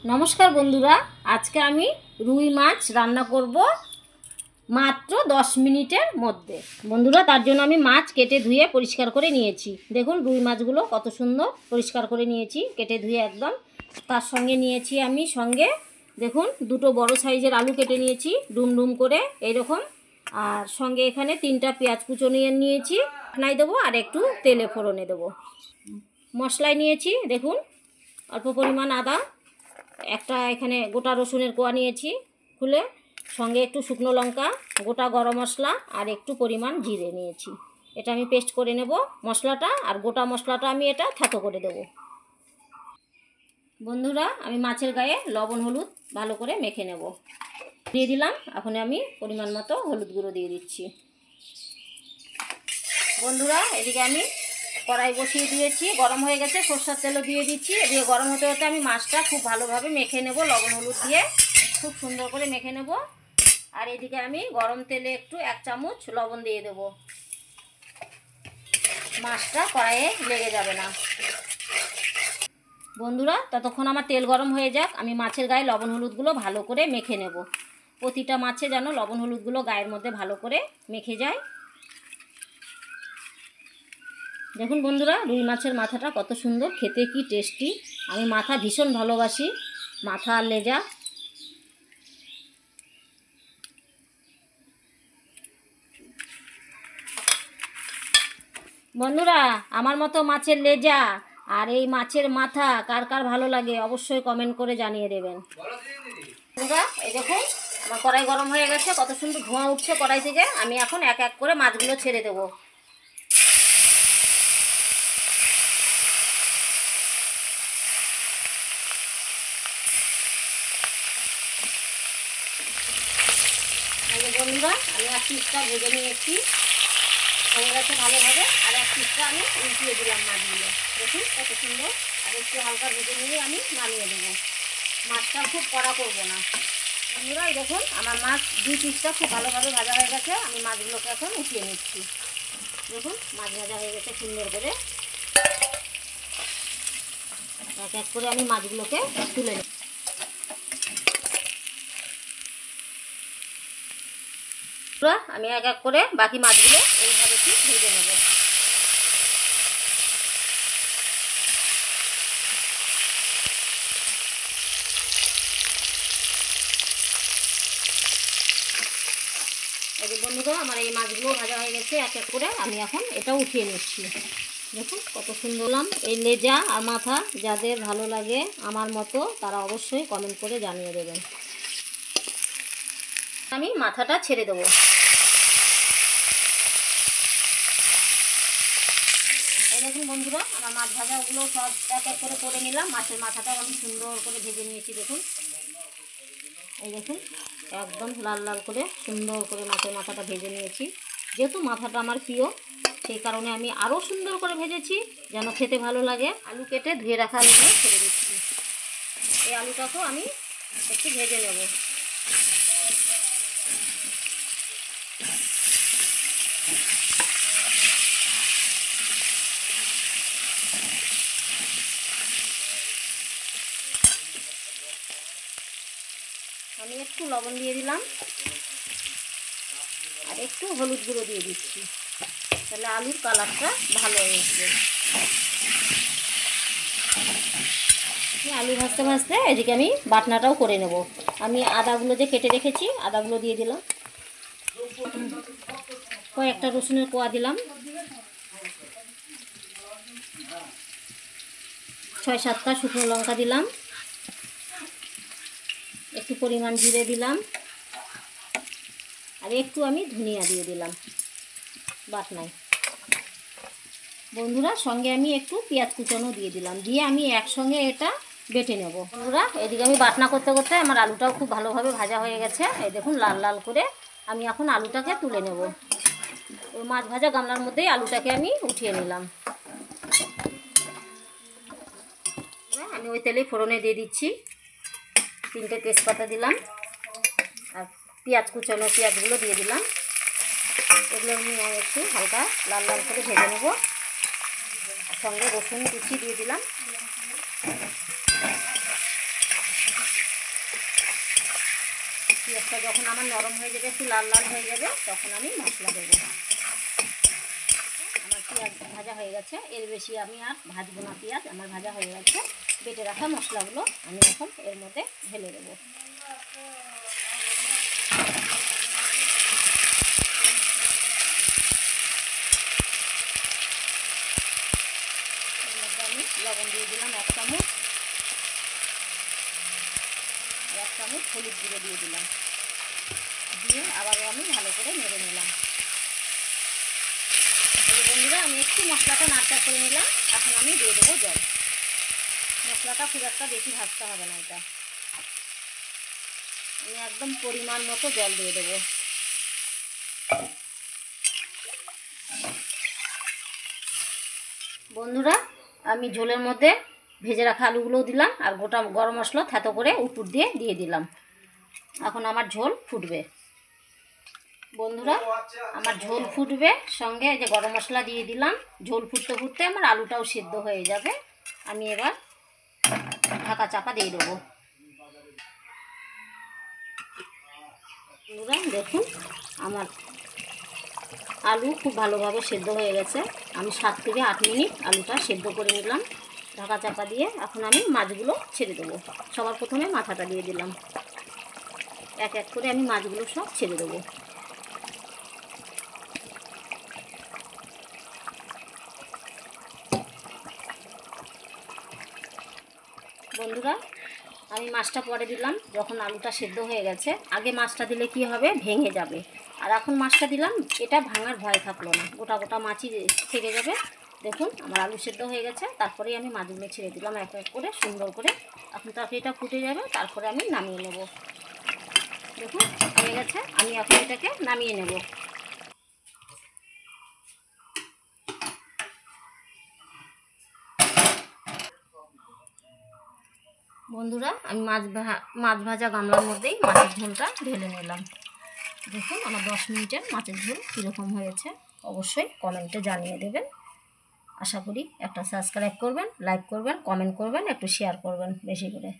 नमस्कार बंधुरा आज के आमी रुई माछ रान्ना करब मात्र 10 मिनिटेर मध्य। बंधुरा तार जोन्नो आमी माछ केटे धुए परिष्कार करे निएछि। देखुन रुई माछगुलो कत सुंदर परिष्कार करे निएछि केटे धुए एकदम। तार संगे निएछि आमी संगे देखुन दुटो बड़ो साइजेर आलू केटे निएछि डुम डुम करे एरकम। और संगे एखाने 3टा पेঁয়াজ कुचो निये निएछि ঢাকনায় देবो और एकटू तेले फोड़ने देबो। मशलाय निएछि देखुन अल्प परिमाण आदा একটা এখানে গোটা রসুনের কোয়া নিয়েছি খুলে সঙ্গে একটু শুকনো লঙ্কা গোটা গরম মশলা আর একটু পরিমাণ জিরে নিয়েছি। এটা আমি পেস্ট করে নেব মশলাটা আর গোটা মশলাটা আমি এটা থেতো করে দেব। বন্ধুরা আমি মাছের গায়ে লবণ হলুদ ভালো করে মেখে নেব। দিয়ে দিলাম এখন আমি পরিমাণ মতো হলুদ গুঁড়ো দিয়ে দিচ্ছি। বন্ধুরা এদিকে আমি কড়াই বসিয়ে দিয়েছি গরম হয়ে গেছে সরষের তেলও দিয়ে দিচ্ছি। এদিকে গরম হতে হতে আমি মাছটা খুব ভালোভাবে মেখে নেব লবণ হলুদ দিয়ে খুব সুন্দর করে মেখে নেব। আর এদিকে আমি গরম তেলে একটু 1 চামচ লবণ দিয়ে দেব মাছটা কড়াইয়ে লেগে যাবে না। বন্ধুরা ততক্ষণ আমার তেল গরম হয়ে যাক আমি মাছের গায়ে লবণ হলুদগুলো ভালো করে মেখে নেব। প্রতিটা মাছে যেন লবণ হলুদগুলো গায়ের মধ্যে ভালো করে মেখে যায়। দেখুন বন্ধুরা রুই মাছের মাথাটা কত সুন্দর খেতে কি টেস্টি। আমি মাথা ভীষণ ভালোবাসি মাথা আর লেজা। বন্ধুরা আমার মতো মাছের লেজা আর এই মাছের মাথা কার কার ভালো লাগে অবশ্যই কমেন্ট করে জানিয়ে দেবেন। বন্ধুরা এই দেখুন আমার কড়াই গরম হয়ে গেছে কত সুন্দর ধোঁয়া উঠছে কড়াই থেকে। আমি এখন এক এক করে মাছগুলো ছেড়ে দেবো। বন্ধুরা আমি এক পিসটা ভেজে নিয়েছি হয়ে গেছে ভালোভাবে আর এক পিসটা আমি উল্টিয়ে দিলাম মাছগুলো। দেখুন কত সুন্দর আর একটু হালকা ভেজে নিয়ে আমি নামিয়ে দেবো। মাছটা খুব কড়া করবো না। বন্ধুরা এই দেখুন আমার মাছ 2 পিসটা খুব ভালোভাবে ভাজা হয়ে গেছে। আমি মাছগুলোকে এখন উঠিয়ে নিচ্ছি। দেখুন মাছ ভাজা হয়ে গেছে সুন্দর করে। এক এক করে আমি মাছগুলোকে তুলে নিই। আমি এক এক করে বাকি মাছগুলো এইভাবে ঠিক ভেজে নেব। এই বন্ধুরা আমার এই মাছগুলো ভাজা হয়ে গেছে এক এক করে আমি এখন এটা উঠিয়ে নিচ্ছি। দেখুন কত সুন্দর এই লেজা আর মাথা যাদের ভালো লাগে আমার মতো তারা অবশ্যই কমেন্ট করে জানিয়ে দেবেন। আমি মাথাটা ছেড়ে দেবো। এই দেখুন বন্ধুরা আমার মাছ ভাজাগুলো সব এক এক করে করে নিলাম। মাছের মাথাটাও আমি সুন্দর করে ভেজে নিয়েছি। দেখুন এই দেখুন একদম লাল লাল করে সুন্দর করে মাছের মাথাটা ভেজে নিয়েছি। যেহেতু মাথাটা আমার প্রিয় সেই কারণে আমি আরও সুন্দর করে ভেজেছি যেন খেতে ভালো লাগে। আলু কেটে ধুয়ে রাখা আলুগুলো ছেড়ে দিচ্ছি। এই আলুটাকেও আমি একটু ভেজে নেব। আমি একটু লবণ দিয়ে দিলাম আর একটু হলুদ গুঁড়ো দিয়ে দিচ্ছি তাহলে আলুর কালারটা ভালো আসবে। আলু ভাজতে ভাজতে এদিকে আমি বাটনাটাও করে নেব। আমি আদাগুলো যে কেটে রেখেছি আদাগুলো দিয়ে দিলাম। কয়েকটা রসুনের কোয়া দিলাম। 6-7টা শুকনো লঙ্কা দিলাম। একটু পরিমাণ জিরে দিলাম আর একটু আমি ধনিয়া দিয়ে দিলাম বাটনায়। বন্ধুরা সঙ্গে আমি একটু পেঁয়াজ কুচানো দিয়ে দিলাম দিয়ে আমি একসঙ্গে এটা বেটে নেব। বন্ধুরা এদিকে আমি বাটনা করতে করতে আমার আলুটাও খুব ভালোভাবে ভাজা হয়ে গেছে। এই দেখুন লাল লাল করে আমি এখন আলুটাকে তুলে নেব। ওই মাছ ভাজা গামলার মধ্যেই আলুটাকে আমি উঠিয়ে নিলাম। আমি ওই তেলেই ফোড়নে দিয়ে দিচ্ছি 3টে তেজপাতা দিলাম আর পেঁয়াজ কুচানো পেঁয়াজগুলো দিয়ে দিলাম। এগুলো আমি একটু হালকা লাল লাল করে ভেজে নেব। সঙ্গে রসুন কুচি দিয়ে দিলাম। পেঁয়াজটা যখন আমার নরম হয়ে যাবে, একটু লাল লাল হয়ে যাবে, তখন আমি মশলা দেবো। আমার পেঁয়াজ ভাজা হয়ে গেছে, এর বেশি আমি আর ভাজবো না। পেঁয়াজ আমার ভাজা হয়ে গেছে। বেটে রাখা মশলাগুলো আমি এখন এর মধ্যে ঢেলে দেবো। এর মধ্যে আমি লবণ দিয়ে দিলাম 1 চামচ, 1 চামচ হলুদ গুঁড়ো দিয়ে দিলাম, দিয়ে আবারও আমি ভালো করে নেড়ে নিলাম। বন্ধুরা, আমি একটু মশলাটা নাড়াচাড়া করে নিলাম। এখন আমি দিয়ে দেবো জল। মশলাটা খুব একটা বেশি ভাজতে হবে না, এটা আমি একদম পরিমাণ মতো জল দিয়ে দেবো। বন্ধুরা, আমি ঝোলের মধ্যে ভেজে রাখা আলুগুলোও দিলাম, আর গোটা গরম মশলা থেতো করে উপর দিয়ে দিলাম। এখন আমার ঝোল ফুটবে। বন্ধুরা, আমার ঝোল ফুটবে, সঙ্গে যে গরম মশলা দিয়ে দিলাম। ঝোল ফুটতে ফুটতে আমার আলুটাও সিদ্ধ হয়ে যাবে। আমি এবার ঢাকা চাপা দিয়ে দেবো। বন্ধুরা দেখুন, আমার আলু খুব ভালোভাবে সেদ্ধ হয়ে গেছে। আমি 7 থেকে 8 মিনিট আলুটা সেদ্ধ করে নিলাম ঢাকা চাপা দিয়ে। এখন আমি মাছগুলো ছেড়ে দেবো। সবার প্রথমে মাথাটা দিয়ে দিলাম, এক এক করে আমি মাছগুলো সব ছেড়ে দেবো। বন্ধুরা, আমি মাছটা পরে দিলাম যখন আলুটা সেদ্ধ হয়ে গেছে। আগে মাছটা দিলে কি হবে, ভেঙে যাবে। আর এখন মাছটা দিলাম, এটা ভাঙার ভয় থাকলো না, গোটা গোটা মাছই থেকে যাবে। দেখুন আমার আলু সেদ্ধ হয়ে গেছে। তারপরেই আমি মাছগুলো ছেড়ে দিলাম এক এক করে সুন্দর করে। এখন তরকারিটা ফুটে যাবে, তারপরে আমি নামিয়ে নেব। দেখুন হয়ে গেছে, আমি এখন এটাকে নামিয়ে নেব। বন্ধুরা, আমি মাছ ভাজা গামলার মধ্যেই মাছের ঝোলটা ঢেলে নিলাম। দেখুন আমার 10 মিনিটের মাছের ঝোল কীরকম হয়েছে অবশ্যই কমেন্টে জানিয়ে দেবেন। আশা করি একটা সাবস্ক্রাইব করবেন, লাইক করবেন, কমেন্ট করবেন, একটু শেয়ার করবেন বেশি করে।